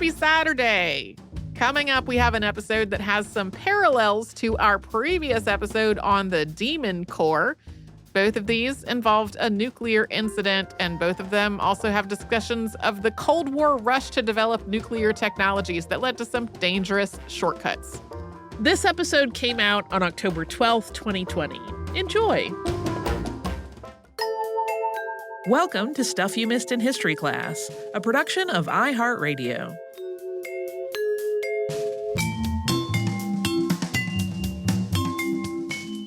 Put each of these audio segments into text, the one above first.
Happy Saturday! Coming up, we have an episode that has some parallels to our previous episode on the Demon Core. Both of these involved a nuclear incident, and both of them also have discussions of the Cold War rush to develop nuclear technologies that led to some dangerous shortcuts. This episode came out on October 12th, 2020. Enjoy! Welcome to Stuff You Missed in History Class, a production of iHeartRadio.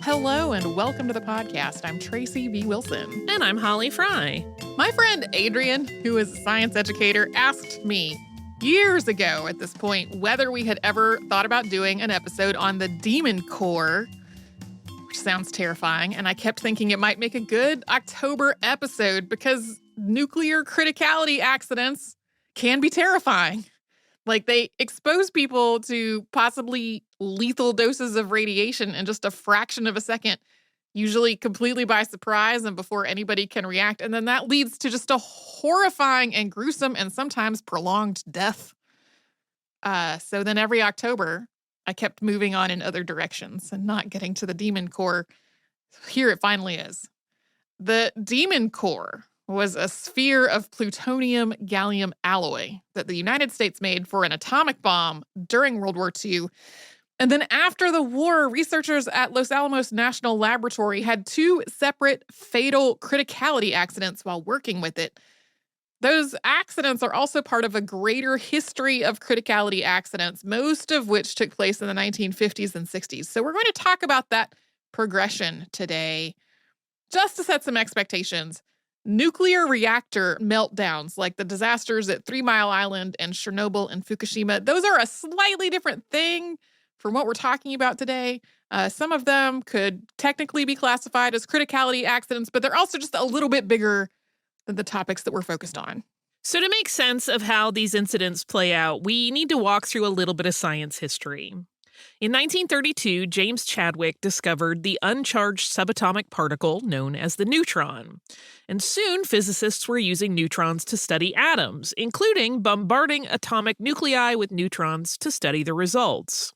Hello and welcome to the podcast. I'm Tracy V. Wilson. And I'm Holly Fry. My friend Adrian, who is a science educator, asked me years ago at this point whether we had ever thought about doing an episode on the Demon Core, which sounds terrifying, and I kept thinking it might make a good October episode because nuclear criticality accidents can be terrifying. Like, they expose people to possibly lethal doses of radiation in just a fraction of a second, usually completely by surprise and before anybody can react. And then that leads to just a horrifying and gruesome and sometimes prolonged death. So then every October, I kept moving on in other directions and not getting to the Demon Core. Here it finally is. The Demon Core was a sphere of plutonium-gallium alloy that the United States made for an atomic bomb during World War II. And then after the war, researchers at Los Alamos National Laboratory had two separate fatal criticality accidents while working with it. Those accidents are also part of a greater history of criticality accidents, most of which took place in the 1950s and 60s. So we're going to talk about that progression today. Just to set some expectations, nuclear reactor meltdowns, like the disasters at 3 Mile Island and Chernobyl and Fukushima, those are a slightly different thing from what we're talking about today. Some of them could technically be classified as criticality accidents, but they're also just a little bit bigger than the topics that we're focused on. So to make sense of how these incidents play out, we need to walk through a little bit of science history. In 1932, James Chadwick discovered the uncharged subatomic particle known as the neutron. And soon, physicists were using neutrons to study atoms, including bombarding atomic nuclei with neutrons to study the results.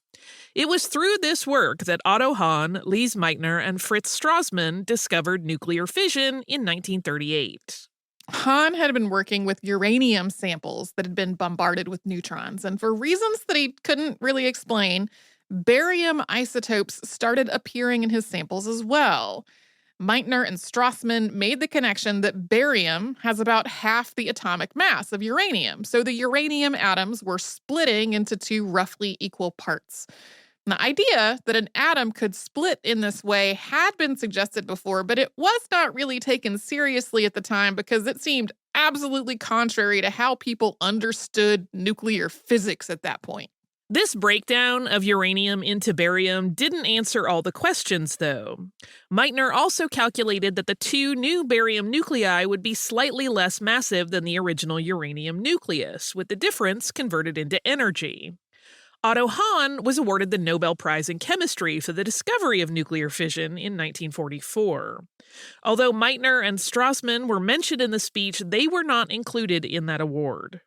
It was through this work that Otto Hahn, Lise Meitner, and Fritz Strassmann discovered nuclear fission in 1938. Hahn had been working with uranium samples that had been bombarded with neutrons, and for reasons that he couldn't really explain, barium isotopes started appearing in his samples as well. Meitner and Strassmann made the connection that barium has about half the atomic mass of uranium, so the uranium atoms were splitting into two roughly equal parts. The idea that an atom could split in this way had been suggested before, but it was not really taken seriously at the time because it seemed absolutely contrary to how people understood nuclear physics at that point. This breakdown of uranium into barium didn't answer all the questions, though. Meitner also calculated that the two new barium nuclei would be slightly less massive than the original uranium nucleus, with the difference converted into energy. Otto Hahn was awarded the Nobel Prize in Chemistry for the discovery of nuclear fission in 1944. Although Meitner and Strassmann were mentioned in the speech, they were not included in that award.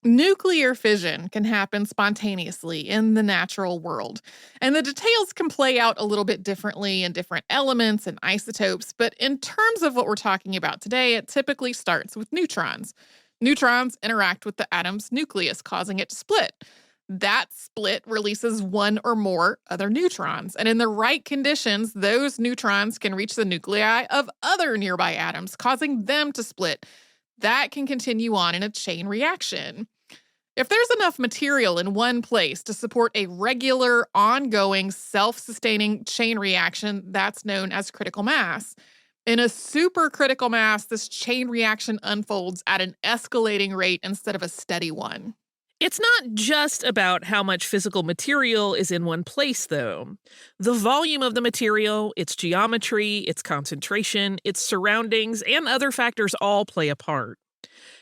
Nuclear fission can happen spontaneously in the natural world, and the details can play out a little bit differently in different elements and isotopes, but in terms of what we're talking about today, it typically starts with neutrons. Neutrons interact with the atom's nucleus, causing it to split. That split releases one or more other neutrons, and in the right conditions, those neutrons can reach the nuclei of other nearby atoms, causing them to split. That can continue on in a chain reaction. If there's enough material in one place to support a regular, ongoing, self-sustaining chain reaction, that's known as critical mass. In a supercritical mass, this chain reaction unfolds at an escalating rate instead of a steady one. It's not just about how much physical material is in one place, though. The volume of the material, its geometry, its concentration, its surroundings, and other factors all play a part.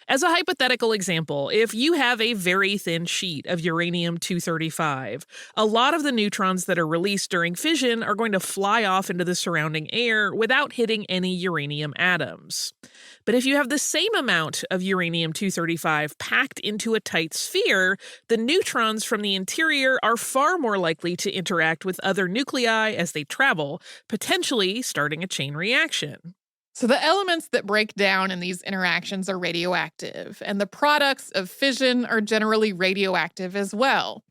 As a hypothetical example, if you have a very thin sheet of uranium-235, a lot of the neutrons that are released during fission are going to fly off into the surrounding air without hitting any uranium atoms. But if you have the same amount of uranium-235 packed into a tight sphere, the neutrons from the interior are far more likely to interact with other nuclei as they travel, potentially starting a chain reaction. So the elements that break down in these interactions are radioactive, and the products of fission are generally radioactive as well.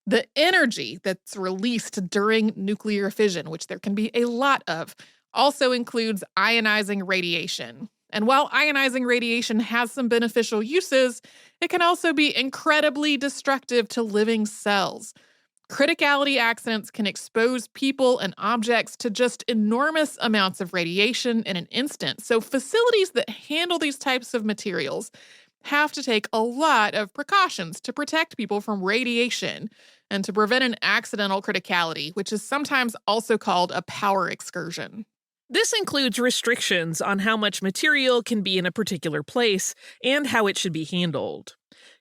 The energy that's released during nuclear fission, which there can be a lot of, also includes ionizing radiation. And while ionizing radiation has some beneficial uses, it can also be incredibly destructive to living cells. Criticality accidents can expose people and objects to just enormous amounts of radiation in an instant. So facilities that handle these types of materials have to take a lot of precautions to protect people from radiation and to prevent an accidental criticality, which is sometimes also called a power excursion. This includes restrictions on how much material can be in a particular place and how it should be handled.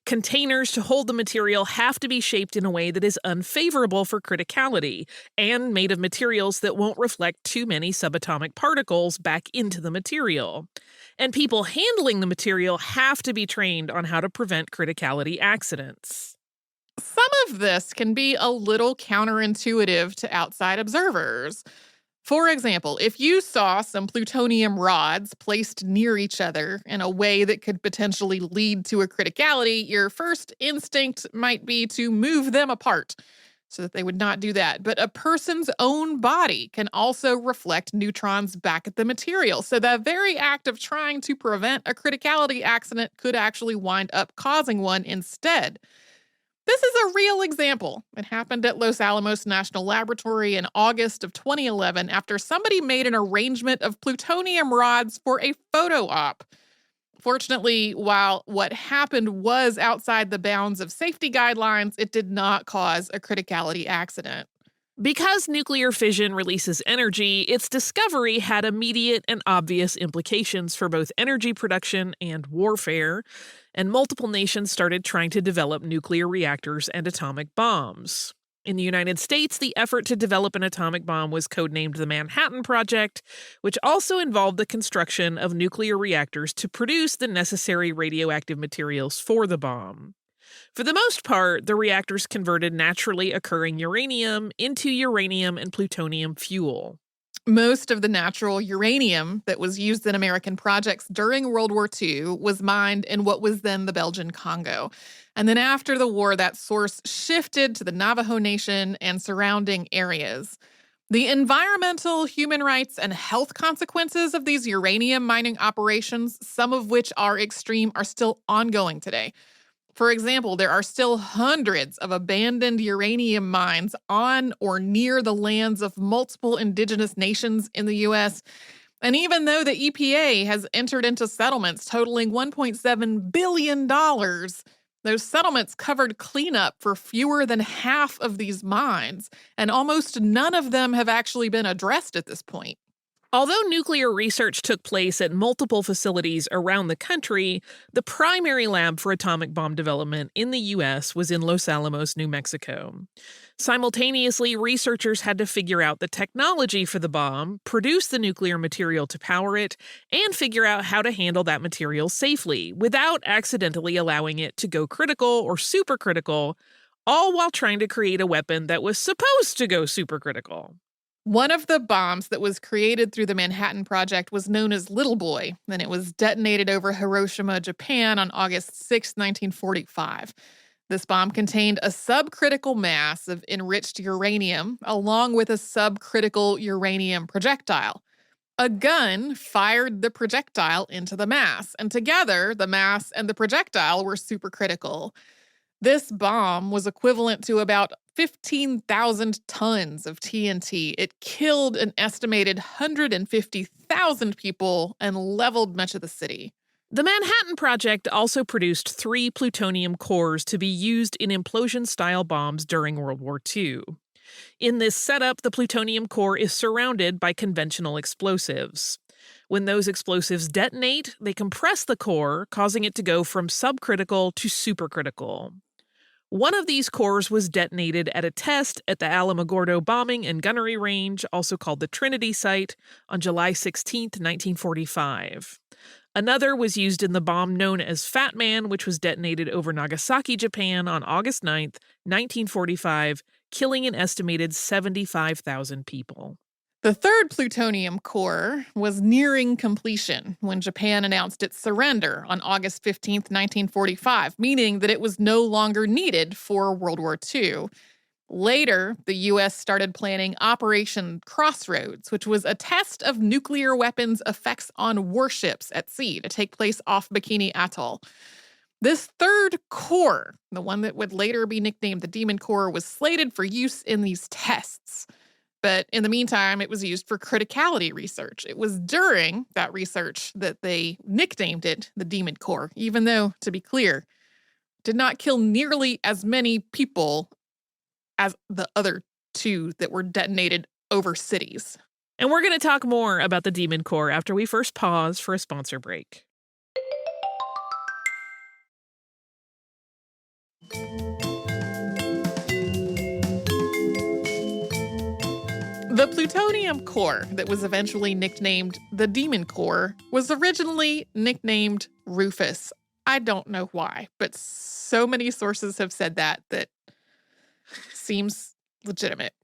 Containers to hold the material have to be shaped in a way that is unfavorable for criticality and made of materials that won't reflect too many subatomic particles back into the material. And people handling the material have to be trained on how to prevent criticality accidents. Some of this can be a little counterintuitive to outside observers. For example, if you saw some plutonium rods placed near each other in a way that could potentially lead to a criticality, your first instinct might be to move them apart so that they would not do that. But a person's own body can also reflect neutrons back at the material. So the very act of trying to prevent a criticality accident could actually wind up causing one instead. This is a real example. It happened at Los Alamos National Laboratory in August of 2011 after somebody made an arrangement of plutonium rods for a photo op. Fortunately, while what happened was outside the bounds of safety guidelines, it did not cause a criticality accident. Because nuclear fission releases energy, its discovery had immediate and obvious implications for both energy production and warfare, and multiple nations started trying to develop nuclear reactors and atomic bombs. In the United States, the effort to develop an atomic bomb was codenamed the Manhattan Project, which also involved the construction of nuclear reactors to produce the necessary radioactive materials for the bomb. For the most part, the reactors converted naturally occurring uranium into uranium and plutonium fuel. Most of the natural uranium that was used in American projects during World War II was mined in what was then the Belgian Congo. And then after the war, that source shifted to the Navajo Nation and surrounding areas. The environmental, human rights, and health consequences of these uranium mining operations, some of which are extreme, are still ongoing today. For example, there are still hundreds of abandoned uranium mines on or near the lands of multiple indigenous nations in the U.S. And even though the EPA has entered into settlements totaling $1.7 billion, those settlements covered cleanup for fewer than half of these mines, and almost none of them have actually been addressed at this point. Although nuclear research took place at multiple facilities around the country, the primary lab for atomic bomb development in the U.S. was in Los Alamos, New Mexico. Simultaneously, researchers had to figure out the technology for the bomb, produce the nuclear material to power it, and figure out how to handle that material safely without accidentally allowing it to go critical or supercritical, all while trying to create a weapon that was supposed to go supercritical. One of the bombs that was created through the Manhattan Project was known as Little Boy, and it was detonated over Hiroshima, Japan on August 6, 1945. This bomb contained a subcritical mass of enriched uranium, along with a subcritical uranium projectile. A gun fired the projectile into the mass, and together, the mass and the projectile were supercritical. This bomb was equivalent to about 15,000 tons of TNT. It killed an estimated 150,000 people and leveled much of the city. The Manhattan Project also produced 3 plutonium cores to be used in implosion-style bombs during World War II. In this setup, the plutonium core is surrounded by conventional explosives. When those explosives detonate, they compress the core, causing it to go from subcritical to supercritical. One of these cores was detonated at a test at the Alamogordo Bombing and Gunnery Range, also called the Trinity Site, on July 16, 1945. Another was used in the bomb known as Fat Man, which was detonated over Nagasaki, Japan on August 9, 1945, killing an estimated 75,000 people. The third plutonium core was nearing completion when Japan announced its surrender on August 15, 1945, meaning that it was no longer needed for World War II. Later, the U.S. started planning Operation Crossroads, which was a test of nuclear weapons' effects on warships at sea to take place off Bikini Atoll. This third core, the one that would later be nicknamed the Demon Core, was slated for use in these tests. But in the meantime, it was used for criticality research. It was during that research that they nicknamed it the Demon Core, even though, to be clear, it did not kill nearly as many people as the other two that were detonated over cities. And we're going to talk more about the Demon Core after we first pause for a sponsor break. The plutonium core that was eventually nicknamed the Demon Core was originally nicknamed Rufus. I don't know why, but so many sources have said that seems legitimate.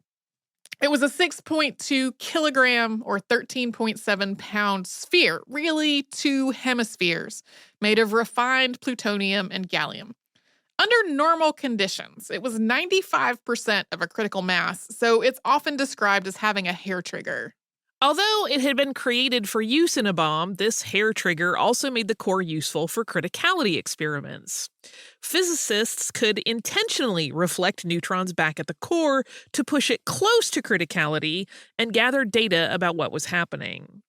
It was a 6.2 kilogram or 13.7 pound sphere, really two hemispheres, made of refined plutonium and gallium. Under normal conditions, it was 95% of a critical mass, so it's often described as having a hair trigger. Although it had been created for use in a bomb, this hair trigger also made the core useful for criticality experiments. Physicists could intentionally reflect neutrons back at the core to push it close to criticality and gather data about what was happening.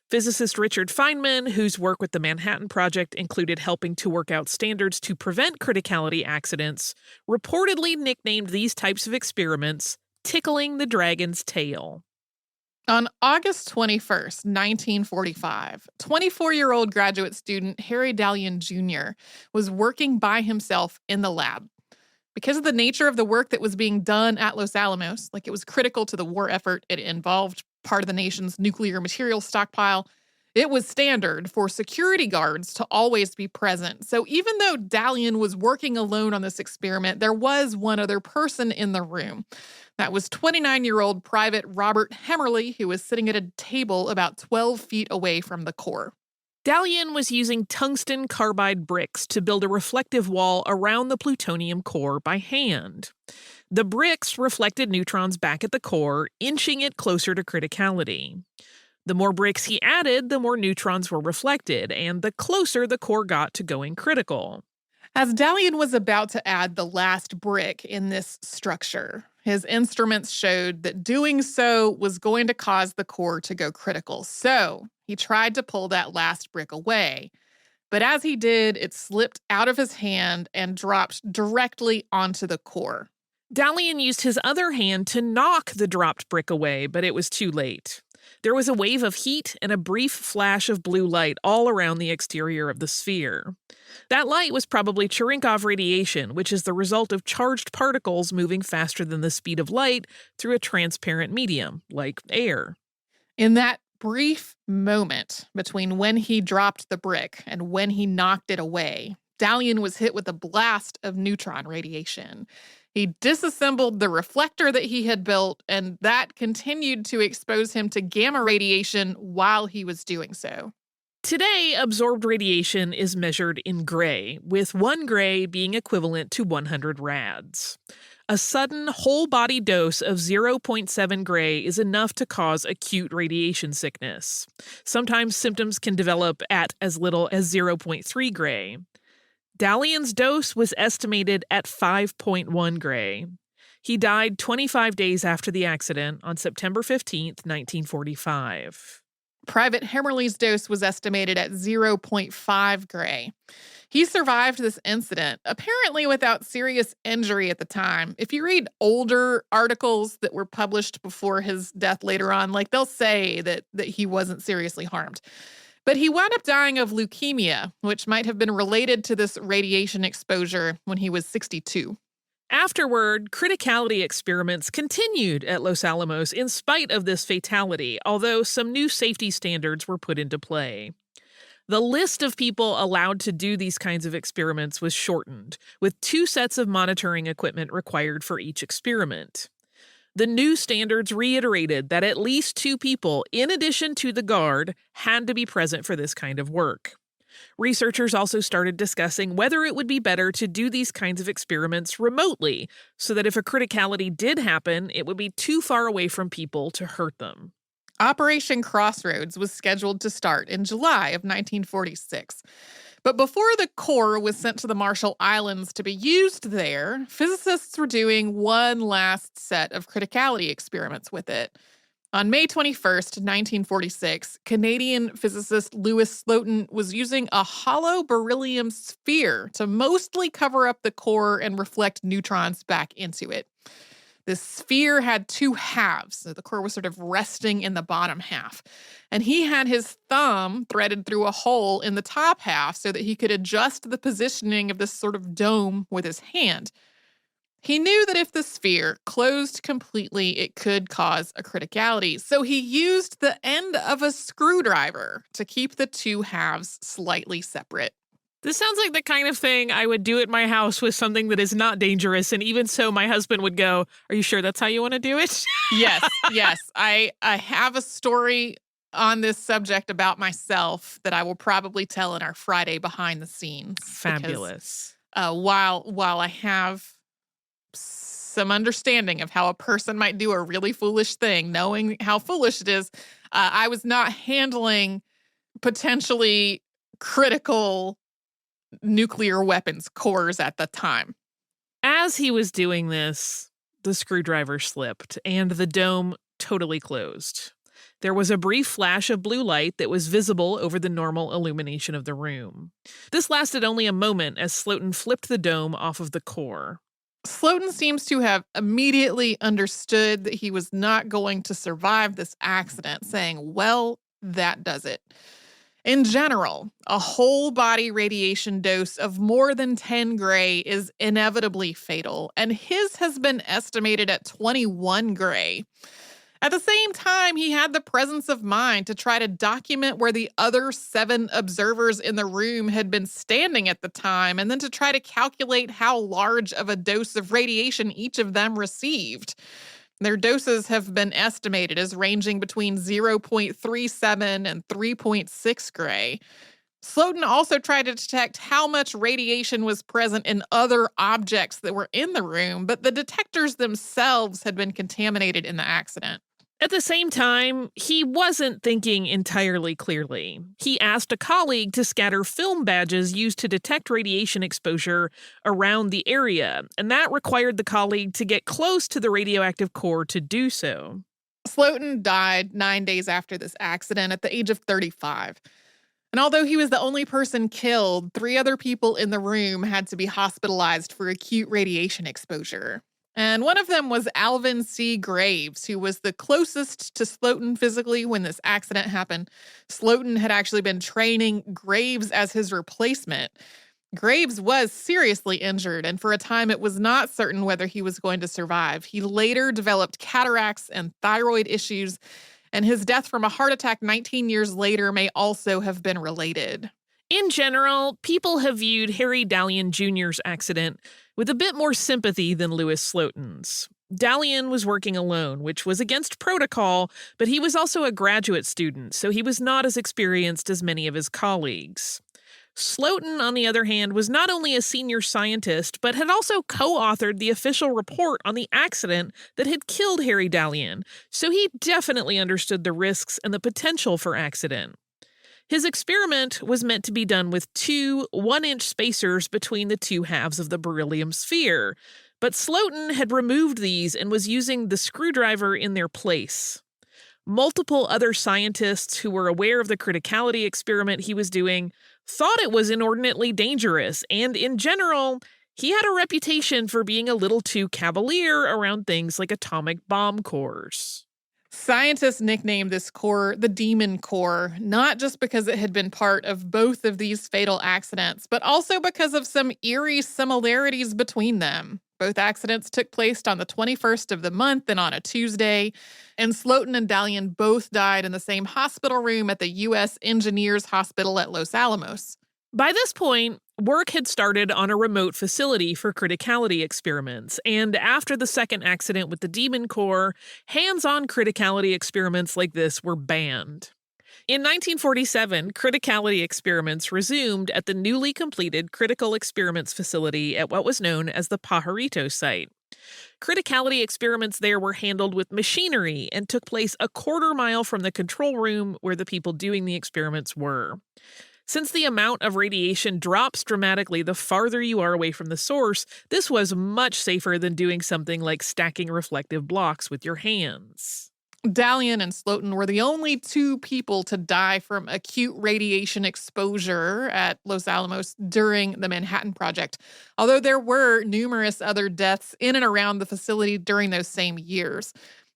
Physicist Richard Feynman, whose work with the Manhattan Project included helping to work out standards to prevent criticality accidents, reportedly nicknamed these types of experiments tickling the dragon's tail. On August 21st, 1945, 24-year-old graduate student Harry Dalian Jr. was working by himself in the lab. Because of the nature of the work that was being done at Los Alamos, like it was critical to the war effort, it involved part of the nation's nuclear material stockpile, it was standard for security guards to always be present. So even though Dalian was working alone on this experiment, there was one other person in the room. That was 29-year-old Private Robert Hemmerly, who was sitting at a table about 12 feet away from the core. Dalian was using tungsten carbide bricks to build a reflective wall around the plutonium core by hand. The bricks reflected neutrons back at the core, inching it closer to criticality. The more bricks he added, the more neutrons were reflected, and the closer the core got to going critical. As Dalian was about to add the last brick in this structure, his instruments showed that doing so was going to cause the core to go critical. So he tried to pull that last brick away. But as he did, it slipped out of his hand and dropped directly onto the core. Dalian used his other hand to knock the dropped brick away, but it was too late. There was a wave of heat and a brief flash of blue light all around the exterior of the sphere. That light was probably Cherenkov radiation, which is the result of charged particles moving faster than the speed of light through a transparent medium, like air. In that brief moment between when he dropped the brick and when he knocked it away, Dalian was hit with a blast of neutron radiation. He disassembled the reflector that he had built, and that continued to expose him to gamma radiation while he was doing so. Today, absorbed radiation is measured in gray, with 1 gray being equivalent to 100 rads. A sudden whole-body dose of 0.7 gray is enough to cause acute radiation sickness. Sometimes symptoms can develop at as little as 0.3 gray. Dalian's dose was estimated at 5.1 gray. He died 25 days after the accident on September 15, 1945. Private Hemmerly's dose was estimated at 0.5 gray. He survived this incident, apparently without serious injury at the time. If you read older articles that were published before his death later on, like they'll say that he wasn't seriously harmed. But he wound up dying of leukemia, which might have been related to this radiation exposure when he was 62. Afterward, criticality experiments continued at Los Alamos in spite of this fatality, although some new safety standards were put into play. The list of people allowed to do these kinds of experiments was shortened, with 2 sets of monitoring equipment required for each experiment. The new standards reiterated that at least 2 people, in addition to the guard, had to be present for this kind of work. Researchers also started discussing whether it would be better to do these kinds of experiments remotely, so that if a criticality did happen, it would be too far away from people to hurt them. Operation Crossroads was scheduled to start in July of 1946. But before the core was sent to the Marshall Islands to be used there, physicists were doing one last set of criticality experiments with it. On May 21st, 1946, Canadian physicist Louis Slotin was using a hollow beryllium sphere to mostly cover up the core and reflect neutrons back into it. The sphere had 2 halves, so the core was sort of resting in the bottom half. And he had his thumb threaded through a hole in the top half so that he could adjust the positioning of this sort of dome with his hand. He knew that if the sphere closed completely, it could cause a criticality, so he used the end of a screwdriver to keep the 2 halves slightly separate. This sounds like the kind of thing I would do at my house with something that is not dangerous, and even so, my husband would go, "Are you sure that's how you want to do it?" Yes. I have a story on this subject about myself that I will probably tell in our Friday behind the scenes. Fabulous. Because, while I have some understanding of how a person might do a really foolish thing, knowing how foolish it is, I was not handling potentially critical nuclear weapons cores at the time. As he was doing this, the screwdriver slipped and the dome totally closed. There was a brief flash of blue light that was visible over the normal illumination of the room. This lasted only a moment as Slotin flipped the dome off of the core. Slotin seems to have immediately understood that he was not going to survive this accident, saying, "Well, that does it." In general, a whole body radiation dose of more than 10 gray is inevitably fatal, and his has been estimated at 21 gray. At the same time, he had the presence of mind to try to document where the other 7 observers in the room had been standing at the time, and then to try to calculate how large of a dose of radiation each of them received. Their doses have been estimated as ranging between 0.37 and 3.6 gray. Slotin also tried to detect how much radiation was present in other objects that were in the room, but the detectors themselves had been contaminated in the accident. At the same time, he wasn't thinking entirely clearly. He asked a colleague to scatter film badges used to detect radiation exposure around the area, and that required the colleague to get close to the radioactive core to do so. Slotin died 9 days after this accident at the age of 35. And although he was the only person killed, 3 other people in the room had to be hospitalized for acute radiation exposure. And one of them was Alvin C. Graves, who was the closest to Slotin physically when this accident happened. Slotin had actually been training Graves as his replacement. Graves was seriously injured, and for a time it was not certain whether he was going to survive. He later developed cataracts and thyroid issues, and his death from a heart attack 19 years later may also have been related. In general, people have viewed Harry Dallion Jr.'s accident with a bit more sympathy than Louis Slotin's. Dallion was working alone, which was against protocol, but he was also a graduate student, so he was not as experienced as many of his colleagues. Slotin, on the other hand, was not only a senior scientist, but had also co-authored the official report on the accident that had killed Harry Dallion, so he definitely understood the risks and the potential for accident. His experiment was meant to be done with 2 1-inch spacers between the 2 halves of the beryllium sphere, but Slotin had removed these and was using the screwdriver in their place. Multiple other scientists who were aware of the criticality experiment he was doing thought it was inordinately dangerous, and in general, he had a reputation for being a little too cavalier around things like atomic bomb cores. Scientists nicknamed this core the Demon Core, not just because it had been part of both of these fatal accidents, but also because of some eerie similarities between them. Both accidents took place on the 21st of the month and on a Tuesday, and Slotin and Dalian both died in the same hospital room at the U.S. Engineers Hospital at Los Alamos. By this point, work had started on a remote facility for criticality experiments, and after the second accident with the Demon Core, hands-on criticality experiments like this were banned. In 1947, criticality experiments resumed at the newly completed Critical Experiments Facility at what was known as the Pajarito site. Criticality experiments there were handled with machinery and took place a quarter-mile from the control room where the people doing the experiments were. Since the amount of radiation drops dramatically the farther you are away from the source, this was much safer than doing something like stacking reflective blocks with your hands. Dalian and Slotin were the only two people to die from acute radiation exposure at Los Alamos during the Manhattan Project, although there were numerous other deaths in and around the facility during those same years.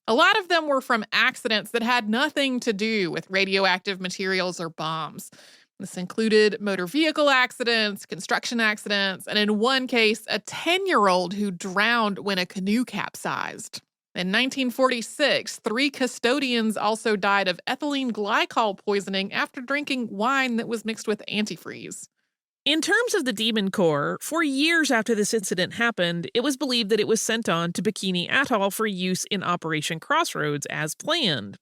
A lot of them were from accidents that had nothing to do with radioactive materials or bombs. This included motor vehicle accidents, construction accidents, and in one case, a 10-year-old who drowned when a canoe capsized. In 1946, 3 custodians also died of ethylene glycol poisoning after drinking wine that was mixed with antifreeze. In terms of the Demon Core, for years after this incident happened, it was believed that it was sent on to Bikini Atoll for use in Operation Crossroads as planned.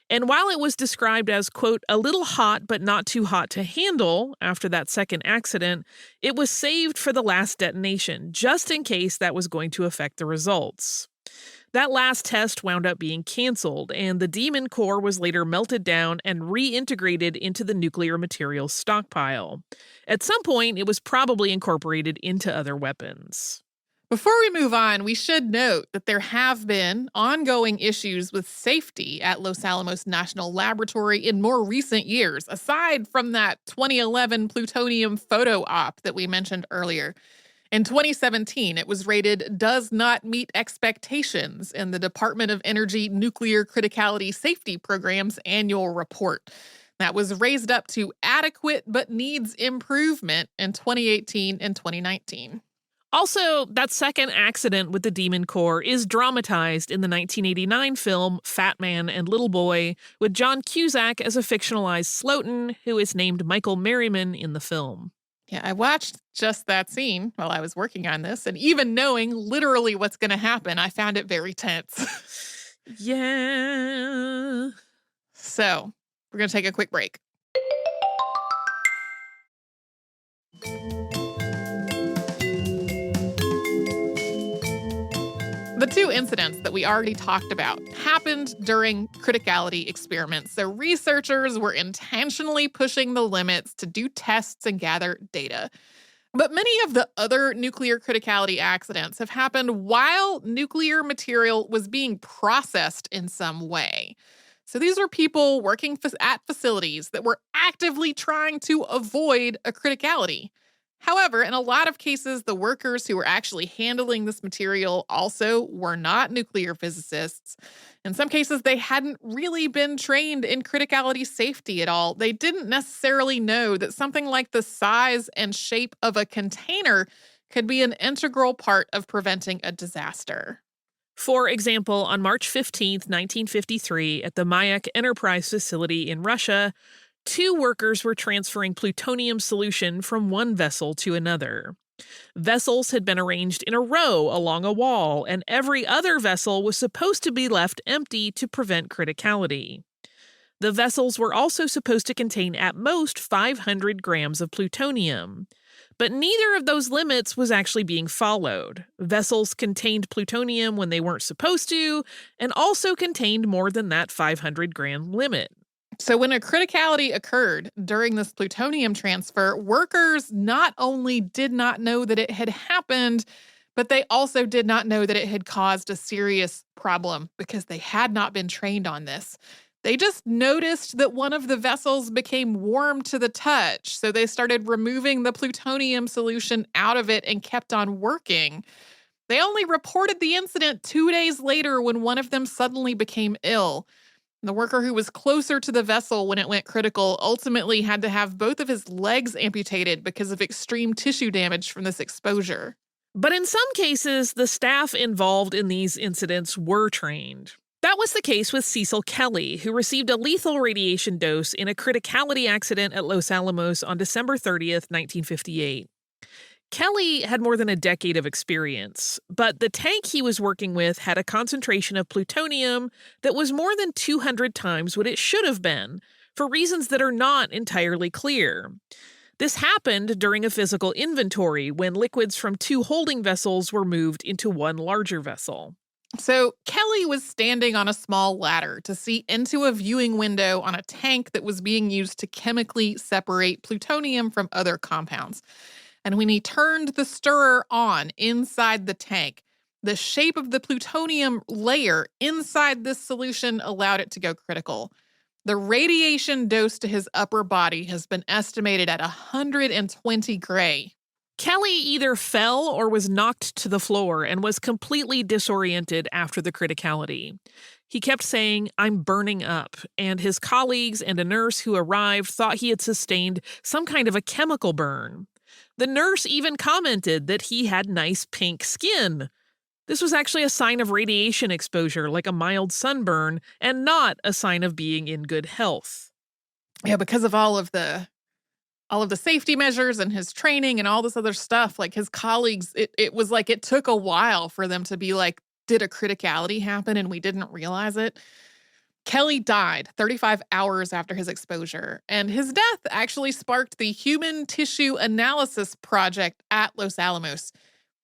And while it was described as, quote, a little hot but not too hot to handle after that second accident, it was saved for the last detonation, just in case that was going to affect the results. That last test wound up being canceled, and the Demon Core was later melted down and reintegrated into the nuclear materials stockpile. At some point, it was probably incorporated into other weapons. Before we move on, we should note that there have been ongoing issues with safety at Los Alamos National Laboratory in more recent years, aside from that 2011 plutonium photo op that we mentioned earlier. In 2017, it was rated does not meet expectations in the Department of Energy Nuclear Criticality Safety Program's annual report. That was raised up to adequate but needs improvement in 2018 and 2019. Also, that second accident with the Demon Core is dramatized in the 1989 film Fat Man and Little Boy, with John Cusack as a fictionalized Slotin, who is named Michael Merriman in the film. Yeah, I watched just that scene while I was working on this, and even knowing literally what's going to happen, I found it very tense. Yeah. So, we're going to take a quick break. The 2 incidents that we already talked about happened during criticality experiments, so researchers were intentionally pushing the limits to do tests and gather data. But many of the other nuclear criticality accidents have happened while nuclear material was being processed in some way. So these are people working at facilities that were actively trying to avoid a criticality. However, in a lot of cases, the workers who were actually handling this material also were not nuclear physicists. In some cases, they hadn't really been trained in criticality safety at all. They didn't necessarily know that something like the size and shape of a container could be an integral part of preventing a disaster. For example, on March 15, 1953, at the Mayak Enterprise facility in Russia, 2 workers were transferring plutonium solution from one vessel to another. Vessels had been arranged in a row along a wall, and every other vessel was supposed to be left empty to prevent criticality. The vessels were also supposed to contain at most 500 grams of plutonium. But neither of those limits was actually being followed. Vessels contained plutonium when they weren't supposed to, and also contained more than that 500-gram limit. So when a criticality occurred during this plutonium transfer, workers not only did not know that it had happened, but they also did not know that it had caused a serious problem because they had not been trained on this. They just noticed that one of the vessels became warm to the touch, so they started removing the plutonium solution out of it and kept on working. They only reported the incident 2 days later when one of them suddenly became ill. The worker who was closer to the vessel when it went critical ultimately had to have both of his legs amputated because of extreme tissue damage from this exposure. But in some cases, the staff involved in these incidents were trained. That was the case with Cecil Kelly, who received a lethal radiation dose in a criticality accident at Los Alamos on December 30th, 1958. Kelly had more than a decade of experience, but the tank he was working with had a concentration of plutonium that was more than 200 times what it should have been, for reasons that are not entirely clear. This happened during a physical inventory when liquids from 2 holding vessels were moved into one larger vessel. So Kelly was standing on a small ladder to see into a viewing window on a tank that was being used to chemically separate plutonium from other compounds. And when he turned the stirrer on inside the tank, the shape of the plutonium layer inside this solution allowed it to go critical. The radiation dose to his upper body has been estimated at 120 gray. Kelly either fell or was knocked to the floor and was completely disoriented after the criticality. He kept saying, "I'm burning up," and his colleagues and a nurse who arrived thought he had sustained some kind of a chemical burn. The nurse even commented that he had nice pink skin. This was actually a sign of radiation exposure, like a mild sunburn, and not a sign of being in good health. Yeah, because of all of the safety measures and his training and all this other stuff, like his colleagues, it was like it took a while for them to be like, did a criticality happen and we didn't realize it? Kelly died 35 hours after his exposure, and his death actually sparked the Human Tissue Analysis Project at Los Alamos.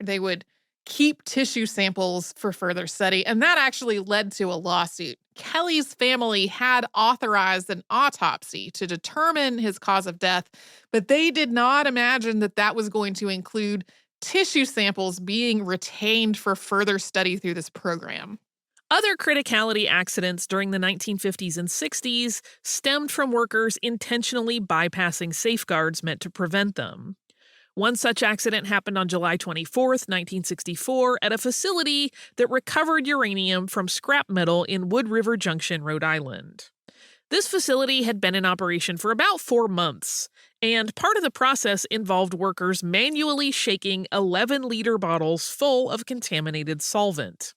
They would keep tissue samples for further study, and that actually led to a lawsuit. Kelly's family had authorized an autopsy to determine his cause of death, but they did not imagine that that was going to include tissue samples being retained for further study through this program. Other criticality accidents during the 1950s and 60s stemmed from workers intentionally bypassing safeguards meant to prevent them. One such accident happened on July 24th, 1964, at a facility that recovered uranium from scrap metal in Wood River Junction, Rhode Island. This facility had been in operation for about 4 months, and part of the process involved workers manually shaking 11-liter bottles full of contaminated solvent.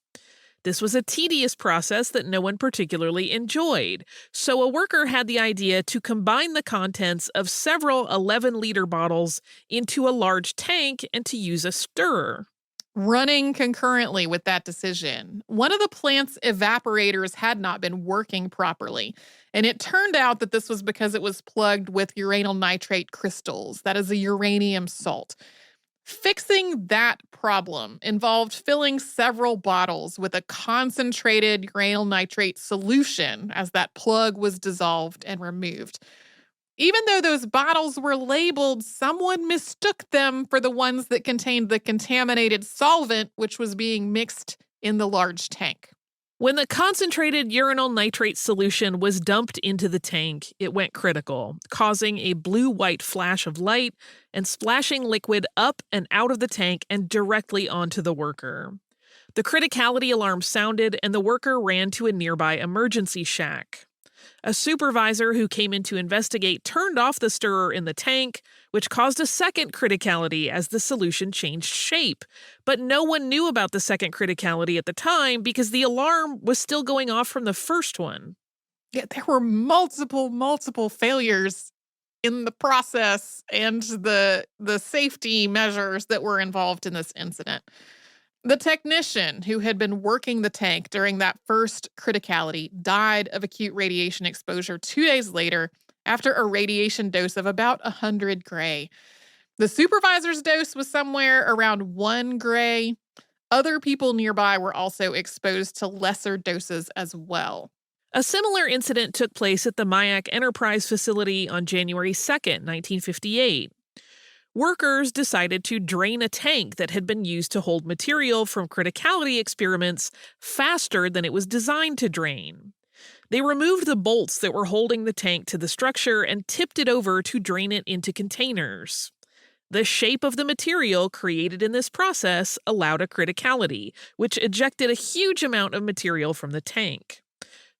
This was a tedious process that no one particularly enjoyed, so a worker had the idea to combine the contents of several 11-liter bottles into a large tank and to use a stirrer. Running concurrently with that decision, one of the plant's evaporators had not been working properly, and it turned out that this was because it was plugged with uranyl nitrate crystals, that is a uranium salt. Fixing that problem involved filling several bottles with a concentrated uranyl nitrate solution as that plug was dissolved and removed. Even though those bottles were labeled, someone mistook them for the ones that contained the contaminated solvent, which was being mixed in the large tank. When the concentrated uranyl nitrate solution was dumped into the tank, it went critical, causing a blue-white flash of light and splashing liquid up and out of the tank and directly onto the worker. The criticality alarm sounded, and the worker ran to a nearby emergency shack. A supervisor who came in to investigate turned off the stirrer in the tank, which caused a second criticality as the solution changed shape. But no one knew about the second criticality at the time because the alarm was still going off from the first one. Yeah, there were multiple failures in the process and the safety measures that were involved in this incident. The technician who had been working the tank during that first criticality died of acute radiation exposure 2 days later after a radiation dose of about 100 gray. The supervisor's dose was somewhere around 1 gray. Other people nearby were also exposed to lesser doses as well. A similar incident took place at the Mayak Enterprise facility on January 2nd, 1958. Workers decided to drain a tank that had been used to hold material from criticality experiments faster than it was designed to drain. They removed the bolts that were holding the tank to the structure and tipped it over to drain it into containers. The shape of the material created in this process allowed a criticality, which ejected a huge amount of material from the tank.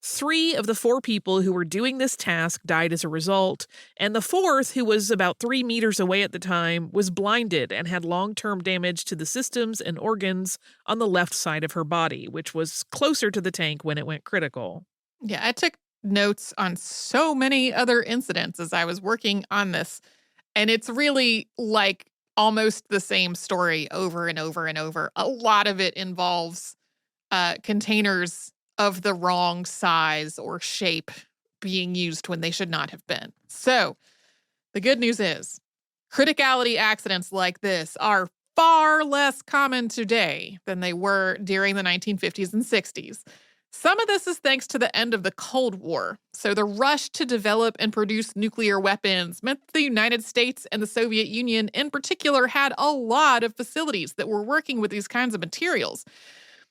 3 of the 4 people who were doing this task died as a result, and the 4th, who was about 3 meters away at the time, was blinded and had long-term damage to the systems and organs on the left side of her body, which was closer to the tank when it went critical. Yeah, I took notes on so many other incidents as I was working on this. And it's really like almost the same story over and over and over. A lot of it involves containers of the wrong size or shape being used when they should not have been. So the good news is criticality accidents like this are far less common today than they were during the 1950s and 60s. Some of this is thanks to the end of the Cold War. So the rush to develop and produce nuclear weapons meant the United States and the Soviet Union in particular had a lot of facilities that were working with these kinds of materials.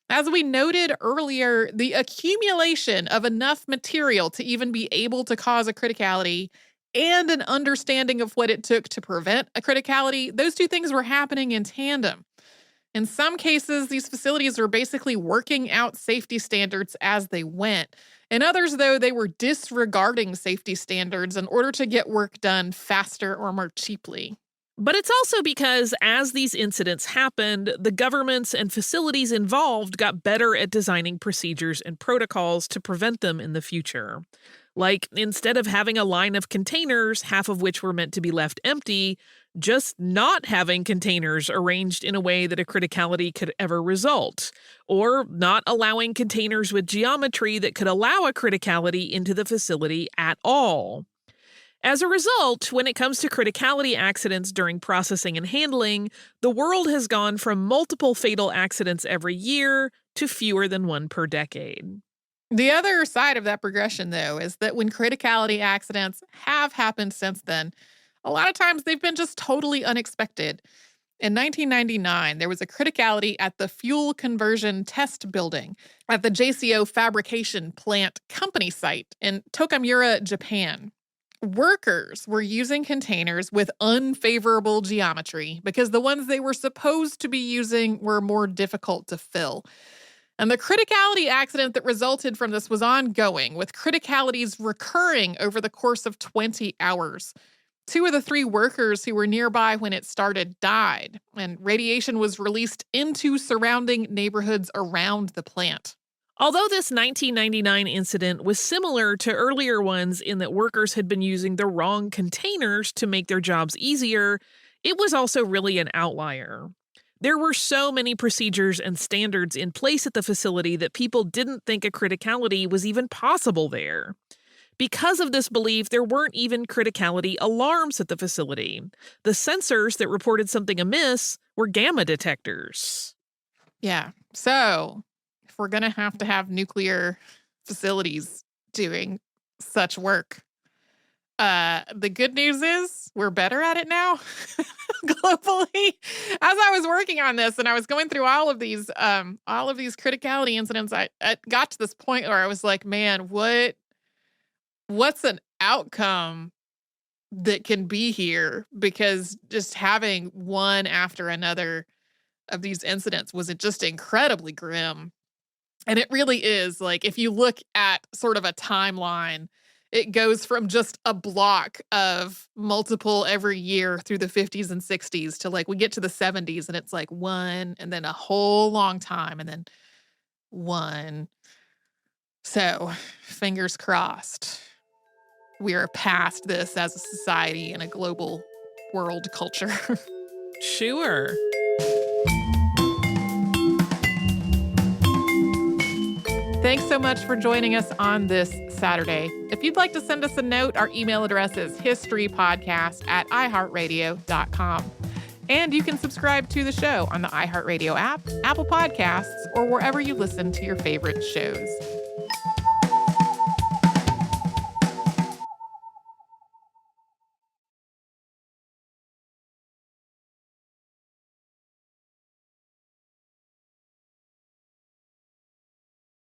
As we noted earlier, the accumulation of enough material to even be able to cause a criticality and an understanding of what it took to prevent a criticality, those two things were happening in tandem. In some cases, these facilities were basically working out safety standards as they went. In others, though, they were disregarding safety standards in order to get work done faster or more cheaply. But it's also because as these incidents happened, the governments and facilities involved got better at designing procedures and protocols to prevent them in the future. Like, instead of having a line of containers, half of which were meant to be left empty, just not having containers arranged in a way that a criticality could ever result, or not allowing containers with geometry that could allow a criticality into the facility at all. As a result, when it comes to criticality accidents during processing and handling, the world has gone from multiple fatal accidents every year to fewer than 1 per decade. The other side of that progression, though, is that when criticality accidents have happened since then, a lot of times they've been just totally unexpected. In 1999, there was a criticality at the fuel conversion test building at the JCO fabrication plant company site in Tokamura, Japan. Workers were using containers with unfavorable geometry because the ones they were supposed to be using were more difficult to fill. And the criticality accident that resulted from this was ongoing, with criticalities recurring over the course of 20 hours. 2 of the 3 workers who were nearby when it started died, and radiation was released into surrounding neighborhoods around the plant. Although this 1999 incident was similar to earlier ones in that workers had been using the wrong containers to make their jobs easier, it was also really an outlier. There were so many procedures and standards in place at the facility that people didn't think a criticality was even possible there. Because of this belief, there weren't even criticality alarms at the facility. The sensors that reported something amiss were gamma detectors. Yeah, so if we're going to have nuclear facilities doing such work, the good news is we're better at it now globally. As I was working on this and I was going through all of these criticality incidents, I got to this point where I was like, man, what's an outcome that can be here? Because just having one after another of these incidents was just incredibly grim. And it really is. Like, if you look at sort of a timeline, it goes from just a block of multiple every year through the 50s and 60s to like we get to the 70s and it's like one and then a whole long time and then one. So fingers crossed. We are past this as a society and a global world culture. Sure. Thanks so much for joining us on this Saturday. If you'd like to send us a note, our email address is historypodcast@iheartradio.com. And you can subscribe to the show on the iHeartRadio app, Apple Podcasts, or wherever you listen to your favorite shows.